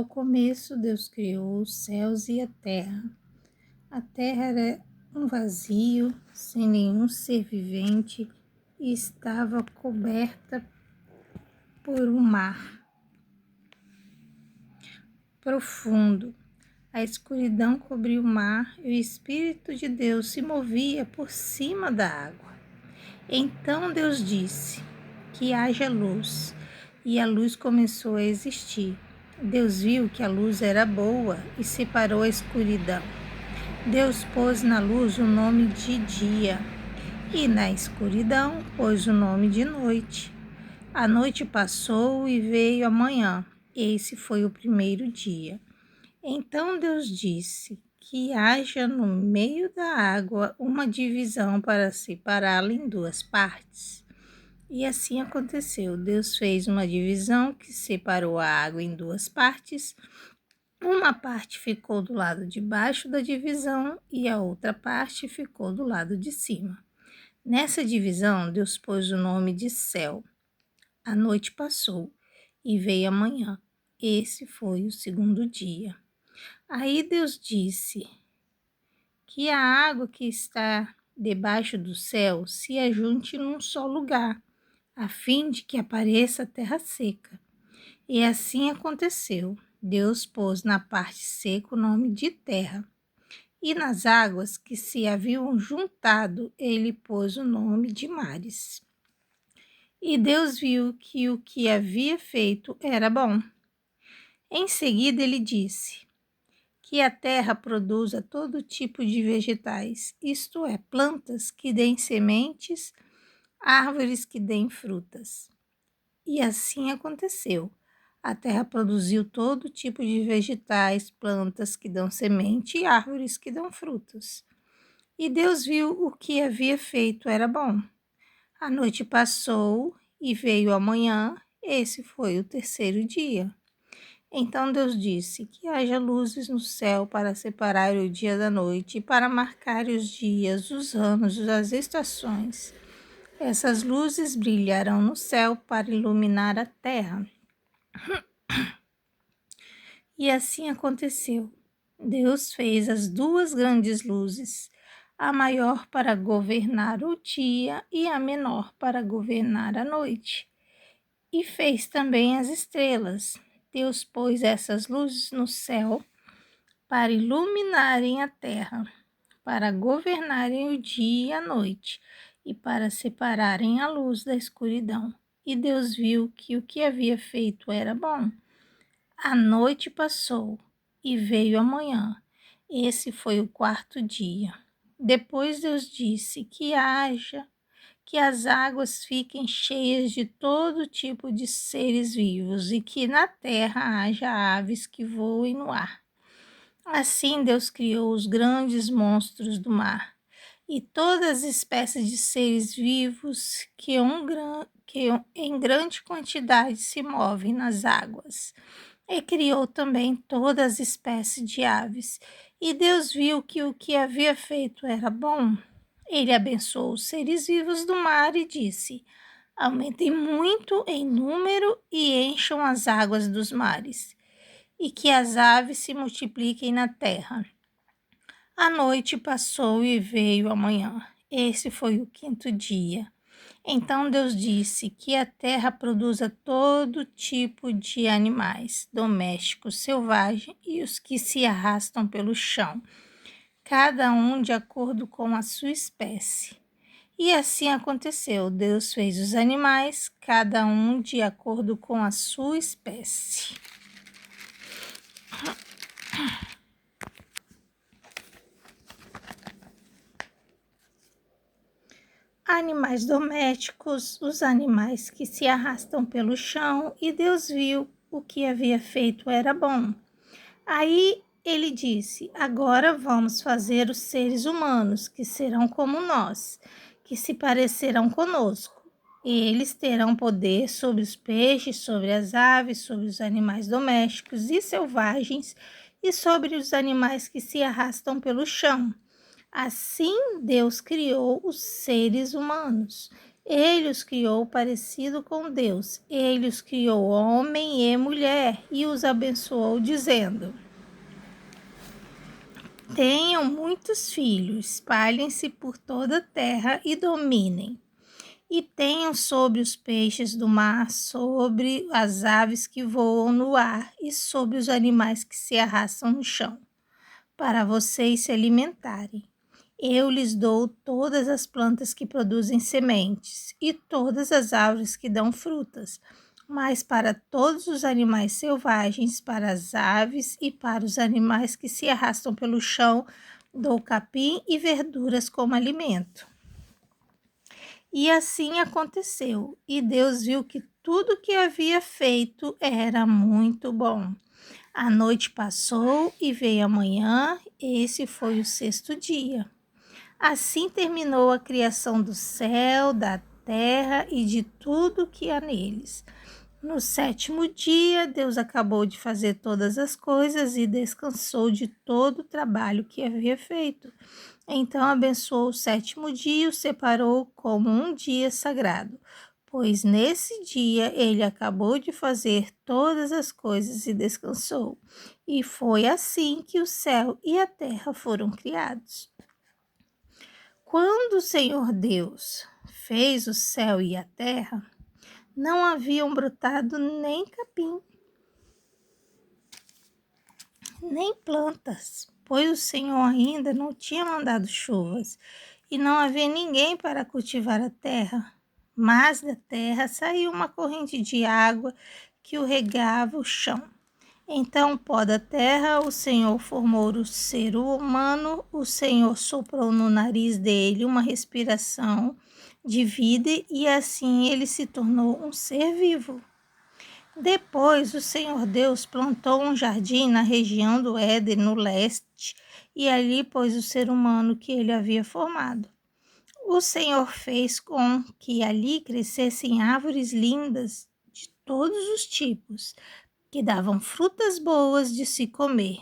No começo, Deus criou os céus e a terra. A terra era um vazio, sem nenhum ser vivente, e estava coberta por um mar profundo. A escuridão cobriu o mar e o Espírito de Deus se movia por cima da água. Então Deus disse: que haja luz, e a luz começou a existir. Deus viu que a luz era boa e separou a escuridão. Deus pôs na luz o nome de dia, e na escuridão pôs o nome de noite. A noite passou e veio a manhã. Esse foi o primeiro dia. Então Deus disse: que haja no meio da água uma divisão para separá-la em duas partes. E assim aconteceu. Deus fez uma divisão que separou a água em duas partes. Uma parte ficou do lado de baixo da divisão e a outra parte ficou do lado de cima. Nessa divisão, Deus pôs o nome de céu. A noite passou e veio a manhã. Esse foi o segundo dia. Aí Deus disse: que a água que está debaixo do céu se ajunte num só lugar, a fim de que apareça a terra seca. E assim aconteceu. Deus pôs na parte seca o nome de terra, e nas águas que se haviam juntado, ele pôs o nome de mares. E Deus viu que o que havia feito era bom. Em seguida ele disse: que a terra produza todo tipo de vegetais, isto é, plantas que deem sementes, árvores que deem frutas. E assim aconteceu. A terra produziu todo tipo de vegetais, plantas que dão semente e árvores que dão frutos. E Deus viu o que havia feito era bom. A noite passou e veio a manhã. Esse foi o terceiro dia. Então Deus disse: que haja luzes no céu para separar o dia da noite e para marcar os dias, os anos, as estações. Essas luzes brilharão no céu para iluminar a terra. E assim aconteceu. Deus fez as duas grandes luzes, a maior para governar o dia e a menor para governar a noite. E fez também as estrelas. Deus pôs essas luzes no céu para iluminarem a terra, para governarem o dia e a noite, e para separarem a luz da escuridão. E Deus viu que o que havia feito era bom. A noite passou e veio a manhã. Esse foi o quarto dia. Depois Deus disse: que as águas fiquem cheias de todo tipo de seres vivos e que na terra haja aves que voem no ar. Assim Deus criou os grandes monstros do mar e todas as espécies de seres vivos que em grande quantidade se movem nas águas. E criou também todas as espécies de aves. E Deus viu que o que havia feito era bom. Ele abençoou os seres vivos do mar e disse: aumentem muito em número e encham as águas dos mares, e que as aves se multipliquem na terra. A noite passou e veio a manhã. Esse foi o quinto dia. Então Deus disse: que a terra produza todo tipo de animais, domésticos, selvagens e os que se arrastam pelo chão, cada um de acordo com a sua espécie. E assim aconteceu. Deus fez os animais, cada um de acordo com a sua espécie. Animais domésticos, os animais que se arrastam pelo chão, e Deus viu o que havia feito era bom. Aí ele disse: agora vamos fazer os seres humanos, que serão como nós, que se parecerão conosco. E eles terão poder sobre os peixes, sobre as aves, sobre os animais domésticos e selvagens, e sobre os animais que se arrastam pelo chão. Assim Deus criou os seres humanos. Ele os criou parecido com Deus. Ele os criou homem e mulher e os abençoou, dizendo: tenham muitos filhos, espalhem-se por toda a terra e dominem. E tenham sobre os peixes do mar, sobre as aves que voam no ar e sobre os animais que se arrastam no chão, para vocês se alimentarem. Eu lhes dou todas as plantas que produzem sementes e todas as árvores que dão frutas, mas para todos os animais selvagens, para as aves e para os animais que se arrastam pelo chão, dou capim e verduras como alimento. E assim aconteceu, e Deus viu que tudo que havia feito era muito bom. A noite passou e veio a manhã, esse foi o sexto dia. Assim terminou a criação do céu, da terra e de tudo que há neles. No sétimo dia, Deus acabou de fazer todas as coisas e descansou de todo o trabalho que havia feito. Então abençoou o sétimo dia e o separou como um dia sagrado, pois nesse dia ele acabou de fazer todas as coisas e descansou. E foi assim que o céu e a terra foram criados. Quando o Senhor Deus fez o céu e a terra, não haviam brotado nem capim, nem plantas, pois o Senhor ainda não tinha mandado chuvas, e não havia ninguém para cultivar a terra. Mas da terra saiu uma corrente de água que o regava o chão. Então, pó da terra, o Senhor formou o ser humano, o Senhor soprou no nariz dele uma respiração de vida e assim ele se tornou um ser vivo. Depois, o Senhor Deus plantou um jardim na região do Éden, no leste, e ali pôs o ser humano que ele havia formado. O Senhor fez com que ali crescessem árvores lindas de todos os tipos, que davam frutas boas de se comer.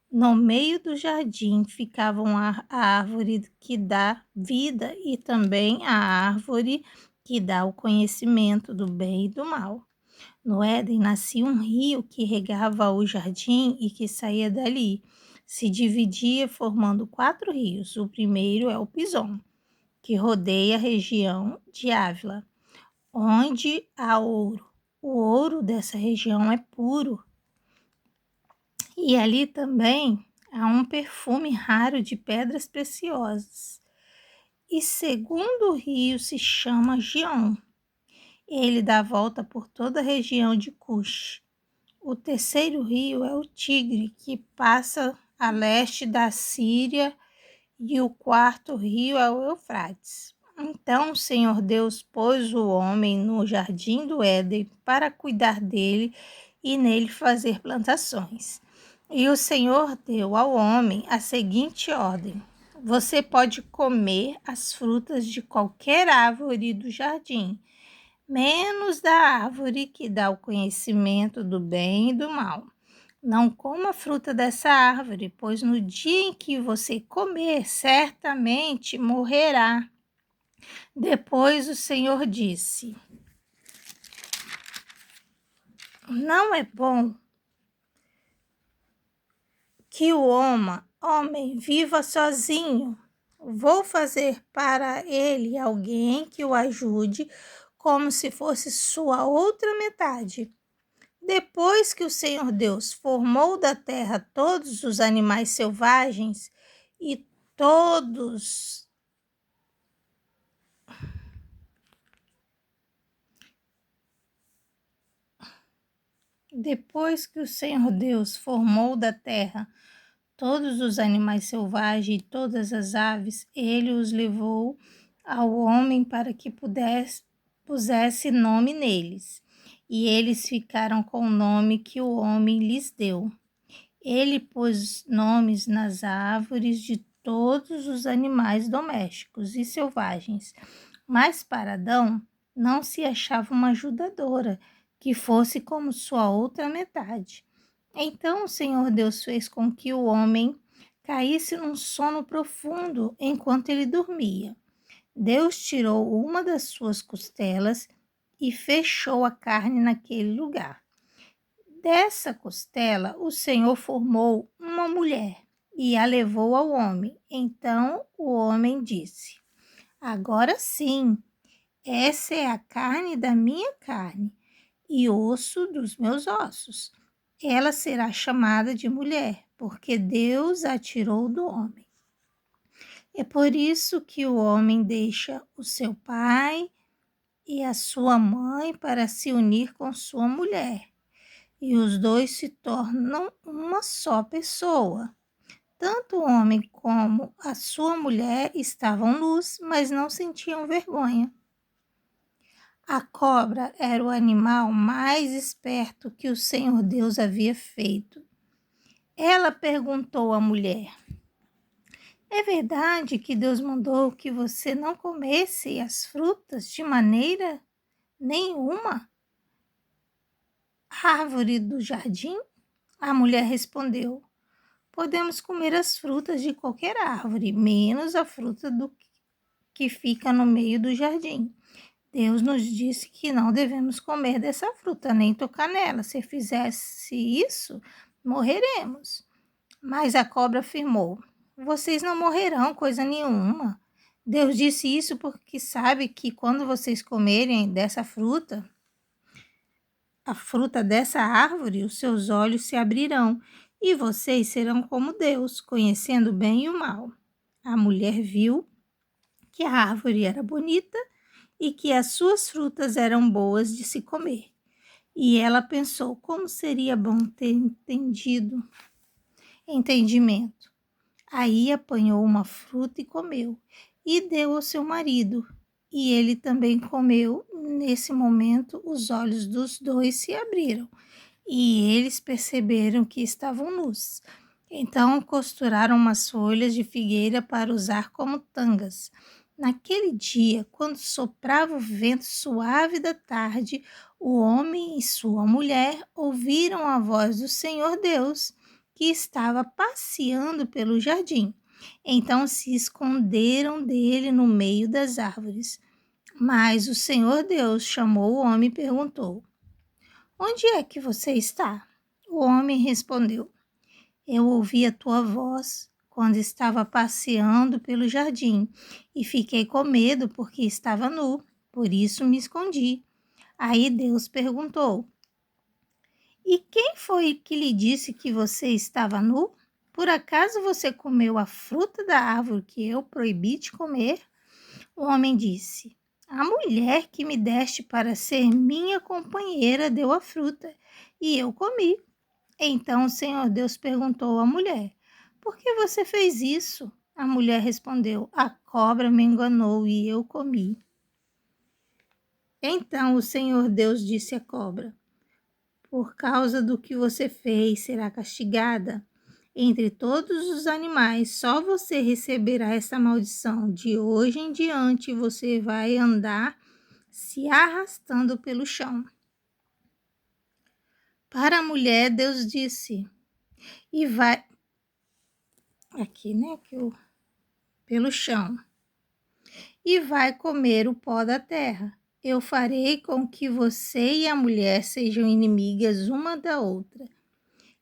No meio do jardim ficavam a árvore que dá vida e também a árvore que dá o conhecimento do bem e do mal. No Éden nascia um rio que regava o jardim e que saía dali. Se dividia formando 4 rios. O primeiro é o Pison, que rodeia a região de Ávila, onde há ouro. O ouro dessa região é puro. E ali também há um perfume raro de pedras preciosas. E segundo rio se chama Gion. Ele dá a volta por toda a região de Cush. O terceiro rio é o Tigre, que passa a leste da Síria, e o quarto rio é o Eufrates. Então o Senhor Deus pôs o homem no jardim do Éden para cuidar dele e nele fazer plantações. E o Senhor deu ao homem a seguinte ordem: você pode comer as frutas de qualquer árvore do jardim, menos da árvore que dá o conhecimento do bem e do mal. Não coma a fruta dessa árvore, pois no dia em que você comer, certamente morrerá. Depois o Senhor disse: não é bom que o homem viva sozinho. Vou fazer para ele alguém que o ajude, como se fosse sua outra metade. Depois que o Senhor Deus formou da terra todos os animais selvagens e todos Depois que o Senhor Deus formou da terra todos os animais selvagens e todas as aves, ele os levou ao homem para que pusesse nome neles. E eles ficaram com o nome que o homem lhes deu. Ele pôs nomes nas árvores de todos os animais domésticos e selvagens. Mas para Adão não se achava uma ajudadora que fosse como sua outra metade. Então o Senhor Deus fez com que o homem caísse num sono profundo enquanto ele dormia. Deus tirou uma das suas costelas e fechou a carne naquele lugar. Dessa costela, o Senhor formou uma mulher e a levou ao homem. Então o homem disse: Agora sim, essa é a carne da minha carne e osso dos meus ossos. Ela será chamada de mulher, porque Deus a tirou do homem. É por isso que o homem deixa o seu pai e a sua mãe para se unir com sua mulher, e os dois se tornam uma só pessoa. Tanto o homem como a sua mulher estavam nus, mas não sentiam vergonha. A cobra era o animal mais esperto que o Senhor Deus havia feito. Ela perguntou à mulher: É verdade que Deus mandou que você não comesse as frutas de maneira nenhuma? Árvore do jardim? A mulher respondeu: Podemos comer as frutas de qualquer árvore, menos a fruta que fica no meio do jardim. Deus nos disse que não devemos comer dessa fruta, nem tocar nela. Se fizesse isso, morreremos. Mas a cobra afirmou: Vocês não morrerão coisa nenhuma. Deus disse isso porque sabe que quando vocês comerem dessa fruta, a fruta dessa árvore, os seus olhos se abrirão e vocês serão como Deus, conhecendo o bem e o mal. A mulher viu que a árvore era bonita e que as suas frutas eram boas de se comer. E ela pensou como seria bom ter entendimento. Aí apanhou uma fruta e comeu, e deu ao seu marido. E ele também comeu. Nesse momento, os olhos dos dois se abriram, e eles perceberam que estavam nus. Então costuraram umas folhas de figueira para usar como tangas. Naquele dia, quando soprava o vento suave da tarde, o homem e sua mulher ouviram a voz do Senhor Deus, que estava passeando pelo jardim. Então se esconderam dele no meio das árvores. Mas o Senhor Deus chamou o homem e perguntou: Onde é que você está? O homem respondeu: Eu ouvi a tua voz quando estava passeando pelo jardim e fiquei com medo porque estava nu, por isso me escondi. Aí Deus perguntou: E quem foi que lhe disse que você estava nu? Por acaso você comeu a fruta da árvore que eu proibi de comer? O homem disse: A mulher que me deste para ser minha companheira deu a fruta e eu comi. Então o Senhor Deus perguntou à mulher: Por que você fez isso? A mulher respondeu: A cobra me enganou e eu comi. Então o Senhor Deus disse à cobra: Por causa do que você fez, será castigada. Entre todos os animais, só você receberá essa maldição. De hoje em diante, você vai andar se arrastando pelo chão. Para a mulher, Deus disse: E vai. Aqui, né? Pelo chão. E vai comer o pó da terra. Eu farei com que você e a mulher sejam inimigas uma da outra.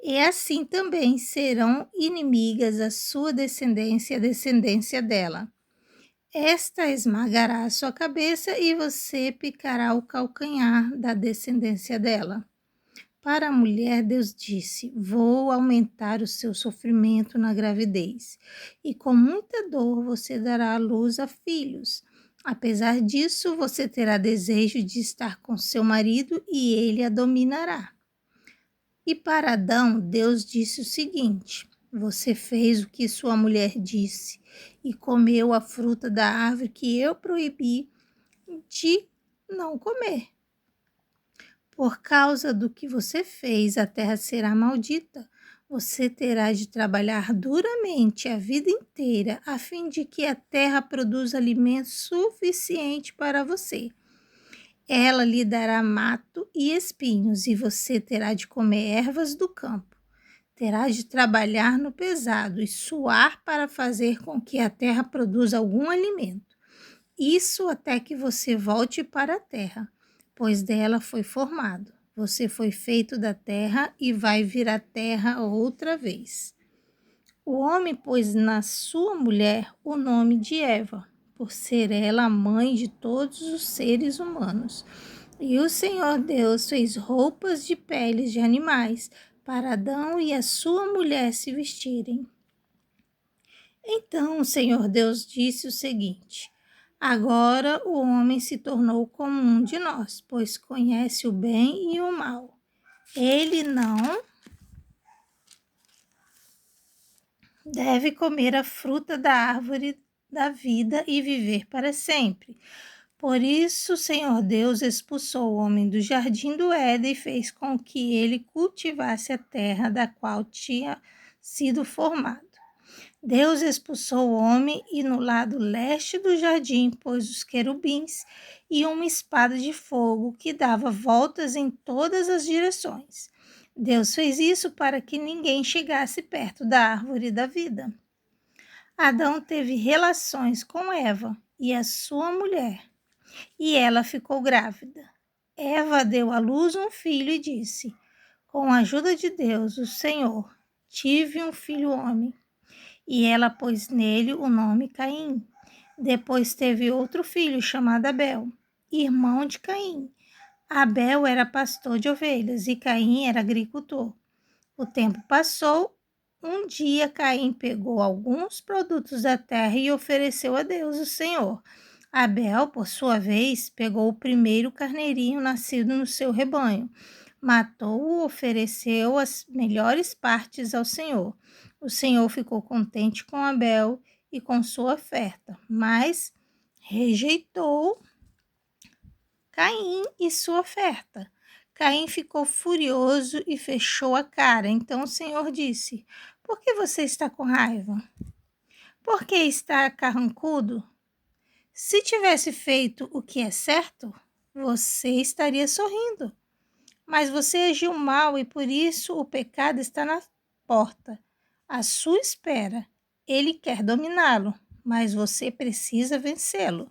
E assim também serão inimigas a sua descendência e a descendência dela. Esta esmagará a sua cabeça e você picará o calcanhar da descendência dela. Para a mulher, Deus disse: Vou aumentar o seu sofrimento na gravidez, e com muita dor você dará à luz a filhos. Apesar disso, você terá desejo de estar com seu marido e ele a dominará. E para Adão, Deus disse o seguinte: Você fez o que sua mulher disse e comeu a fruta da árvore que eu proibi de não comer. Por causa do que você fez, a terra será maldita. Você terá de trabalhar duramente a vida inteira, a fim de que a terra produza alimento suficiente para você. Ela lhe dará mato e espinhos, e você terá de comer ervas do campo. terá de trabalhar no pesado e suar para fazer com que a terra produza algum alimento. Isso até que você volte para a terra, pois dela foi formado. Você foi feito da terra e vai vir à terra outra vez. O homem pôs na sua mulher o nome de Eva, por ser ela a mãe de todos os seres humanos. E o Senhor Deus fez roupas de peles de animais para Adão e a sua mulher se vestirem. Então o Senhor Deus disse o seguinte: agora o homem se tornou como um de nós, pois conhece o bem e o mal. Ele não deve comer a fruta da árvore da vida e viver para sempre. Por isso o Senhor Deus expulsou o homem do jardim do Éden e fez com que ele cultivasse a terra da qual tinha sido formado. Deus expulsou o homem e no lado leste do jardim pôs os querubins e uma espada de fogo que dava voltas em todas as direções. Deus fez isso para que ninguém chegasse perto da árvore da vida. Adão teve relações com Eva e a sua mulher, e ela ficou grávida. Eva deu à luz um filho e disse: com a ajuda de Deus, o Senhor, tive um filho homem. E ela pôs nele o nome Caim. Depois teve outro filho chamado Abel, irmão de Caim. Abel era pastor de ovelhas e Caim era agricultor. O tempo passou. Um dia Caim pegou alguns produtos da terra e ofereceu a Deus, o Senhor. Abel, por sua vez, pegou o primeiro carneirinho nascido no seu rebanho. Matou-o, ofereceu as melhores partes ao Senhor. O Senhor ficou contente com Abel e com sua oferta, mas rejeitou Caim e sua oferta. Caim ficou furioso e fechou a cara. Então o Senhor disse: por que você está com raiva? Por que está carrancudo? Se tivesse feito o que é certo, você estaria sorrindo. Mas você agiu mal e por isso o pecado está na porta, à sua espera. Ele quer dominá-lo, mas você precisa vencê-lo.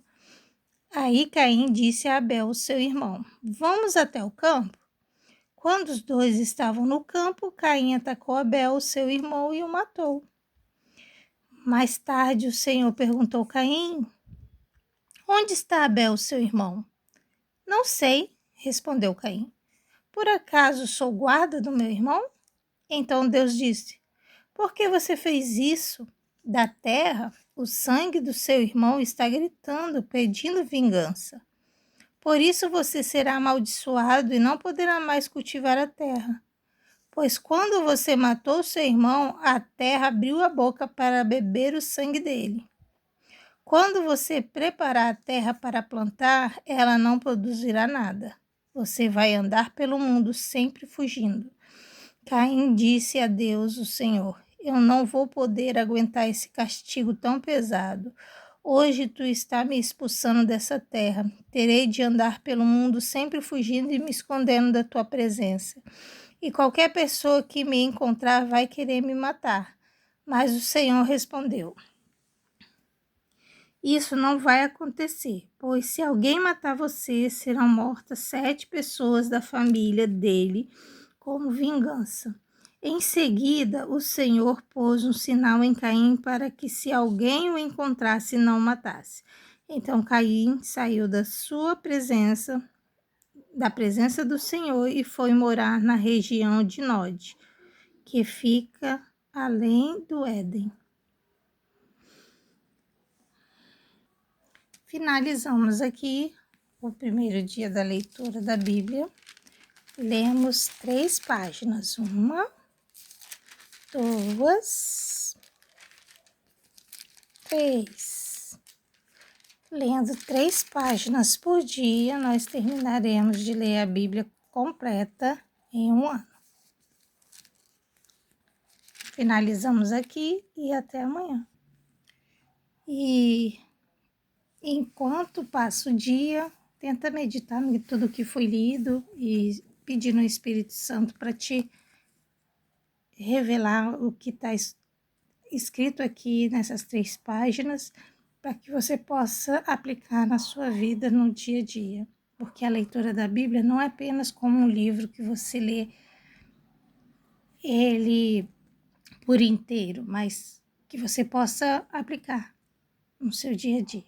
Aí Caim disse a Abel, seu irmão: vamos até o campo? Quando os dois estavam no campo, Caim atacou Abel, seu irmão, e o matou. Mais tarde o Senhor perguntou a Caim: onde está Abel, seu irmão? Não sei, respondeu Caim. Por acaso sou guarda do meu irmão? Então Deus disse: por que você fez isso? Da terra, o sangue do seu irmão está gritando, pedindo vingança. Por isso você será amaldiçoado e não poderá mais cultivar a terra. Pois quando você matou seu irmão, a terra abriu a boca para beber o sangue dele. Quando você preparar a terra para plantar, ela não produzirá nada. Você vai andar pelo mundo sempre fugindo. Caim disse a Deus, o Senhor: eu não vou poder aguentar esse castigo tão pesado. Hoje tu está me expulsando dessa terra. Terei de andar pelo mundo sempre fugindo e me escondendo da tua presença. E qualquer pessoa que me encontrar vai querer me matar. Mas o Senhor respondeu: isso não vai acontecer, pois se alguém matar você, serão mortas 7 pessoas da família dele como vingança. Em seguida, o Senhor pôs um sinal em Caim para que, se alguém o encontrasse, não matasse. Então Caim saiu da presença do Senhor e foi morar na região de Nod, que fica além do Éden. Finalizamos aqui o primeiro dia da leitura da Bíblia. Lemos 3 páginas. 1, 2, 3. Lendo 3 páginas por dia, nós terminaremos de ler a Bíblia completa em 1 ano. Finalizamos aqui e até amanhã. E enquanto passa o dia, tenta meditar em tudo que foi lido e pedir no Espírito Santo para te revelar o que está escrito aqui nessas 3 páginas, para que você possa aplicar na sua vida no dia a dia. Porque a leitura da Bíblia não é apenas como um livro que você lê ele por inteiro, mas que você possa aplicar no seu dia a dia.